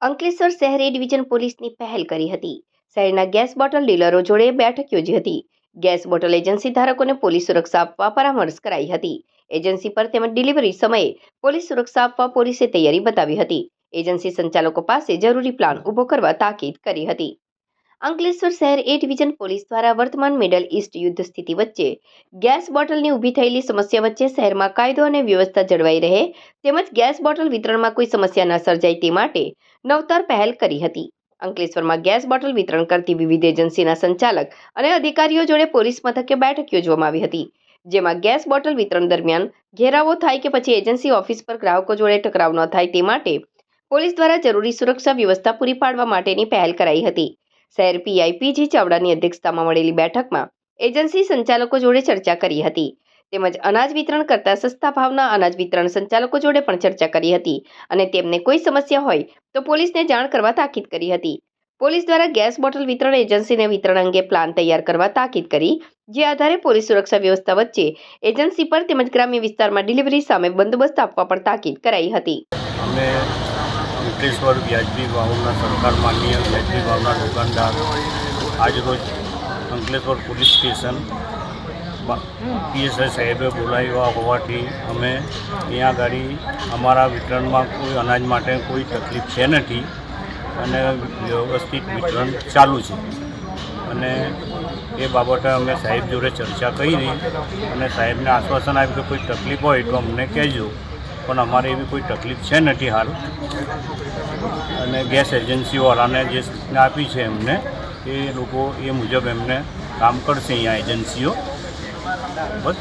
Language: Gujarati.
અંકલેશ્વર શહેર એ ડિવિઝન પોલીસની પહેલ કરી હતી. શહેરના ગેસ બોટલ ડીલરો જોડે બેઠક યોજી હતી. ગેસ બોટલ એજન્સી ધારકોને પોલીસ સુરક્ષા આપવા પરામર્શ કરાઈ હતી. એજન્સી પર તેમજ ડિલિવરી સમયે પોલીસ સુરક્ષા આપવા પોલીસે તૈયારી બતાવી હતી. એજન્સી સંચાલકો પાસે જરૂરી પ્લાન ઊભો કરવા તાકીદ કરી હતી. અંકલેશ્વર શહેર એ ડિવિઝન પોલીસ દ્વારા વર્તમાન મિડલ ઈસ્ટ યુદ્ધ સ્થિતિ વચ્ચે ગેસ બોટલની ઊભી થયેલી સમસ્યા વચ્ચે શહેરમાં કાયદો અને વ્યવસ્થા જળવાઈ રહે તેમજ ગેસ બોટલ વિતરણમાં કોઈ સમસ્યા ન સર્જાય તે માટે નવતર પહેલ કરી હતી. અંકલેશ્વરમાં ગેસ બોટલ વિતરણ કરતી વિવિધ એજન્સીના સંચાલક અને અધિકારીઓ જોડે પોલીસ મથકે બેઠક યોજવામાં આવી હતી, જેમાં ગેસ બોટલ વિતરણ દરમિયાન ઘેરાવો થાય કે પછી એજન્સી ઓફિસ પર ગ્રાહકો જોડે ટકરાવ ન થાય તે માટે પોલીસ દ્વારા જરૂરી સુરક્ષા વ્યવસ્થા પૂરી પાડવા માટેની પહેલ કરાઈ હતી. શહેર પીઆઈ પીજી ચાવડાની અધ્યક્ષતામાં મળેલી બેઠકમાં એજન્સી સંચાલકો જોડે ચર્ચા કરી હતી તેમજ અનાજ વિતરણ કરતા સસ્તા ભાવના અનાજ વિતરણ સંચાલકો જોડે પણ ચર્ચા કરી હતી અને તેમને કોઈ સમસ્યા હોય તો પોલીસને જાણ કરવા તાકીદ કરી હતી. પોલીસ દ્વારા ગેસ બોટલ વિતરણ એજન્સીને વિતરણ અંગે પ્લાન તૈયાર કરવા તાકીદ કરી, જે આધારે પોલીસ સુરક્ષા વ્યવસ્થા વચ્ચે એજન્સી પર તેમજ ગ્રામ્ય વિસ્તારમાં ડિલિવરી સામે બંદોબસ્ત આપવા પણ તાકીદ કરાઈ હતી. અમે અંકલેશ્વર વ્યાજબી ભાવના સરકાર માન્ય વ્યાજબી ભાવના દુકાનદાર આજરોજ અંકલેશ્વર પોલીસ સ્ટેશન પીએસઆઈ સાહેબે બોલાવ્યા હોવાથી અમે ત્યાં ગાડી અમારા વિતરણમાં કોઈ અનાજ માટે કોઈ તકલીફ છે નથી અને વ્યવસ્થિત વિતરણ ચાલુ છે અને એ બાબતે અમે સાહેબ જોડે ચર્ચા કરી અને સાહેબને આશ્વાસન આપ્યું કે કોઈ તકલીફ હોય તો અમને કહેજો, પણ અમારે એવી કોઈ તકલીફ છે નથી હાલ. અને ગેસ એજન્સીવાળાને જે સૂચના આપી છે એમને એ લોકો એ મુજબ એમને કામ કરશે અહીંયા એજન્સીઓ. બસ.